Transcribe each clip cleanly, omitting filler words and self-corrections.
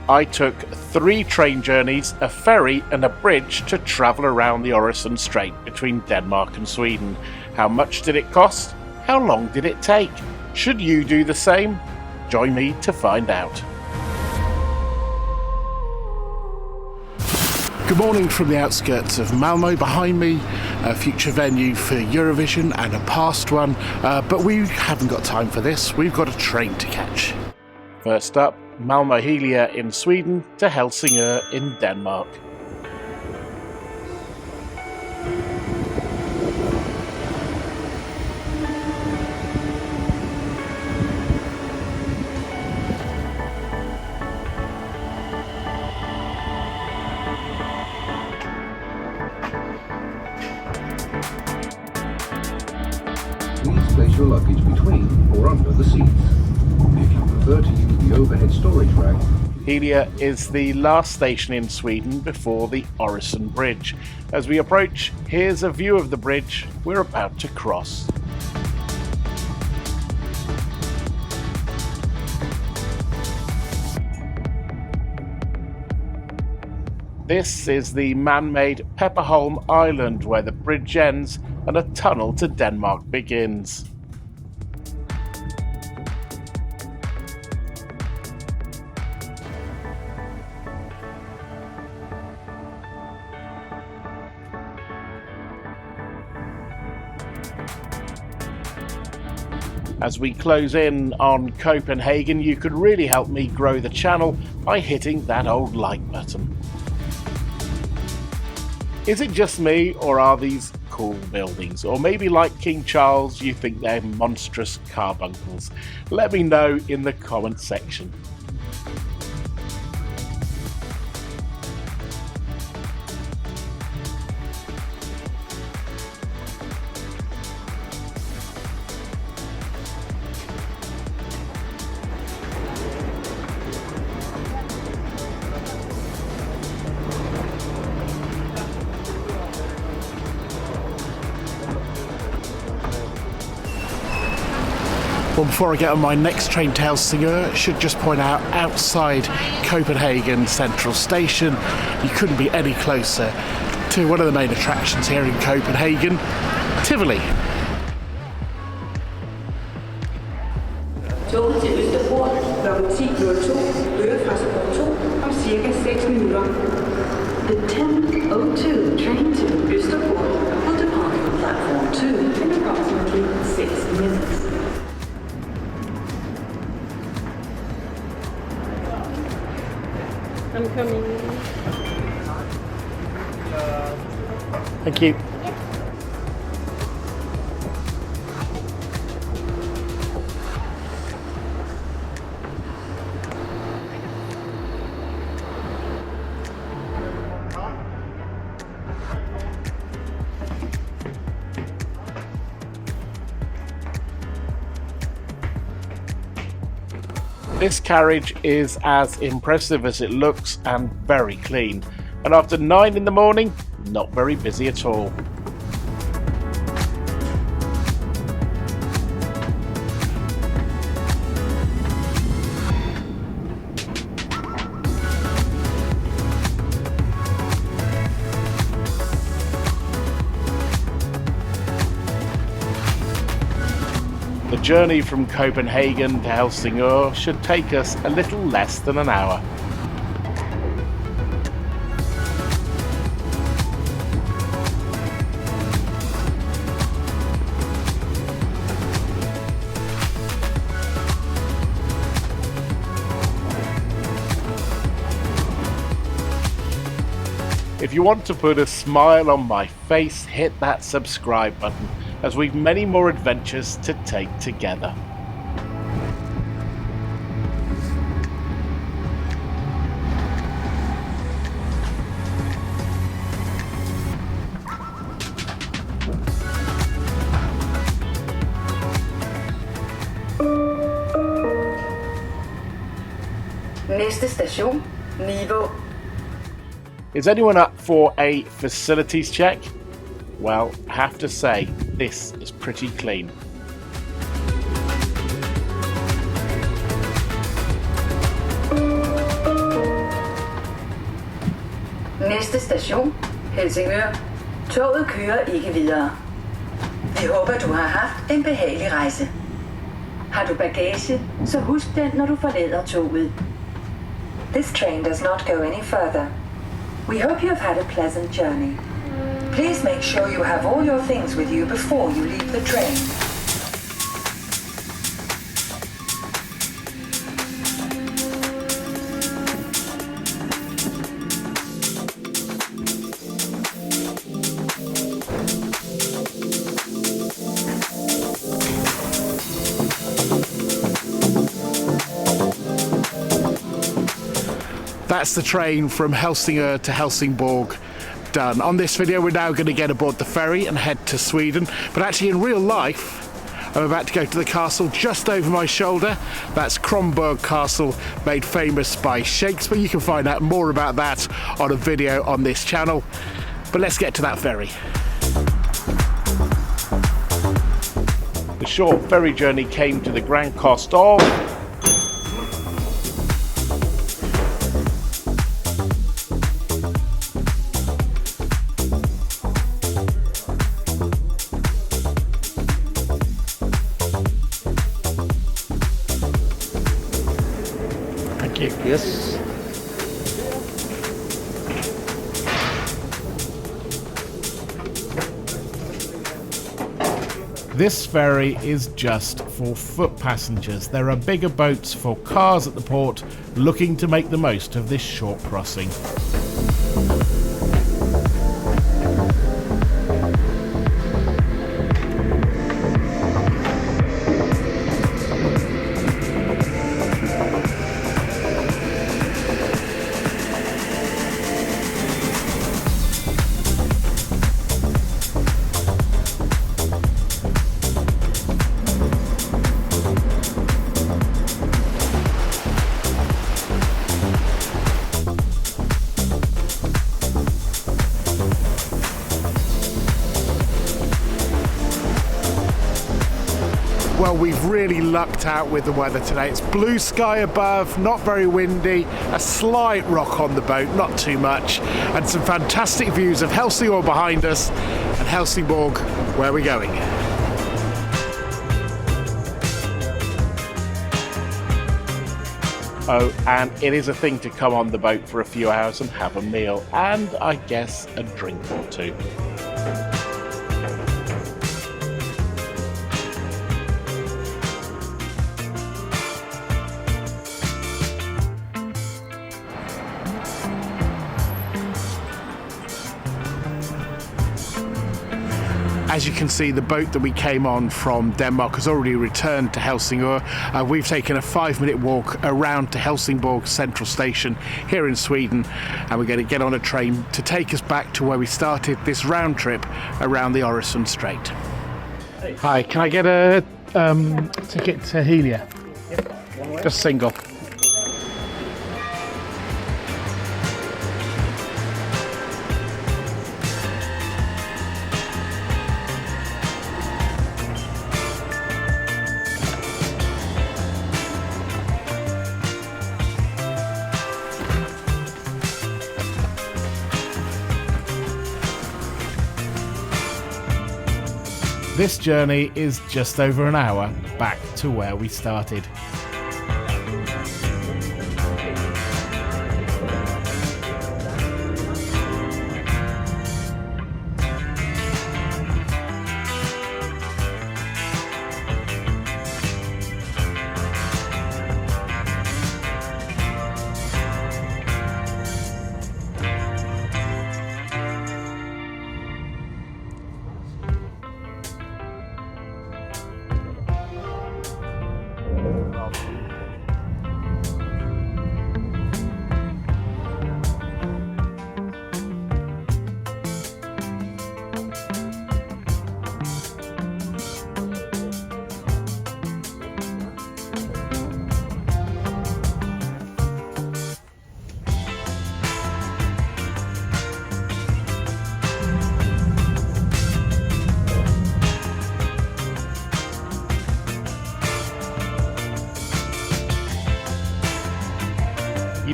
I took 3 train journeys, a ferry and a bridge to travel around the Oresund Strait between Denmark and Sweden. How much did it cost? How long did it take? Should you do the same? Join me to find out. Good morning from the outskirts of Malmo. Behind me, a future venue for Eurovision and a past one, but we haven't got time for this. We've got a train to catch. First up, Malmo Hyllie in Sweden to Helsingor in Denmark. Please place your luggage between or under the seats. If you prefer to use the overhead storage rack. Hyllie is the last station in Sweden before the Oresund Bridge. As we approach, here's a view of the bridge we're about to cross. This is the man-made Pepperholm Island where the bridge ends and a tunnel to Denmark begins. As we close in on Copenhagen, you could really help me grow the channel by hitting that old like button. Is it just me, or are these cool buildings? Or maybe like King Charles, you think they're monstrous carbuncles? Let me know in the comment section. Well, before I get on my next train to Helsingor, I should just point out, outside Copenhagen Central Station, you couldn't be any closer to one of the main attractions here in Copenhagen, Tivoli. Toget til Østerbro kl. 10.02 kører fra spor 2 om cirka 6 minutter. The 10:02 train to Østerbro will depart from platform 2 in approximately 6 minutes. I'm coming. Thank you. This carriage is as impressive as it looks and very clean. And after 9 in the morning, not very busy at all. The journey from Copenhagen to Helsingor should take us a little less than an hour. If you want to put a smile on my face, hit that subscribe button, as we've many more adventures to take together. Næste station, Niveau. Is anyone up for a facilities check? Well, I have to say, this is pretty clean. Næste station, Helsingør. Toget kører ikke videre. Vi håber, du har haft en behagelig rejse. Har du bagage, så husk den, når du forlader toget. This train does not go any further. We hope you have had a pleasant journey. Please make sure you have all your things with you before you leave the train. That's the train from Helsingor to Helsingborg done. On this video we're now going to get aboard the ferry and head to Sweden, but actually in real life I'm about to go to the castle just over my shoulder. That's Kronborg Castle, made famous by Shakespeare. You can find out more about that on a video on this channel, but let's get to that ferry. The short ferry journey came to the grand cost of Yes. This ferry is just for foot passengers. There are bigger boats for cars at the port looking to make the most of this short crossing. Well, we've really lucked out with the weather today. It's blue sky above, not very windy, a slight rock on the boat, not too much, and some fantastic views of Helsingor behind us and Helsingborg, where we're going. Oh, and it is a thing to come on the boat for a few hours and have a meal, and I guess a drink or two. As you can see, the boat that we came on from Denmark has already returned to Helsingor. We've taken a 5-minute walk around to Helsingborg Central Station here in Sweden, and we're going to get on a train to take us back to where we started this round trip around the Oresund Strait. Hi, can I get a ticket to Hyllie? Yep. Just single. This journey is just over an hour back to where we started.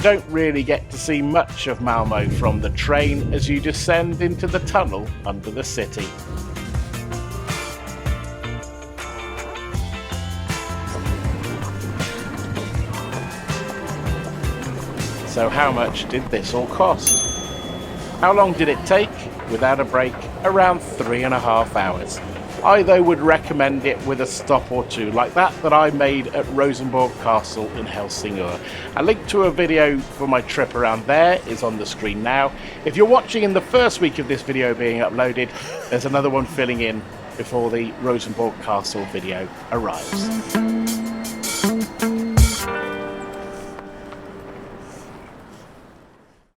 you don't really get to see much of Malmo from the train as you descend into the tunnel under the city. So how much did this all cost? How long did it take? Without a break, around 3.5 hours. I though would recommend it with a stop or two like that I made at Rosenborg Castle in Helsingor. A link to a video for my trip around there is on the screen now. If you're watching in the first week of this video being uploaded, there's another one filling in before the Rosenborg Castle video arrives.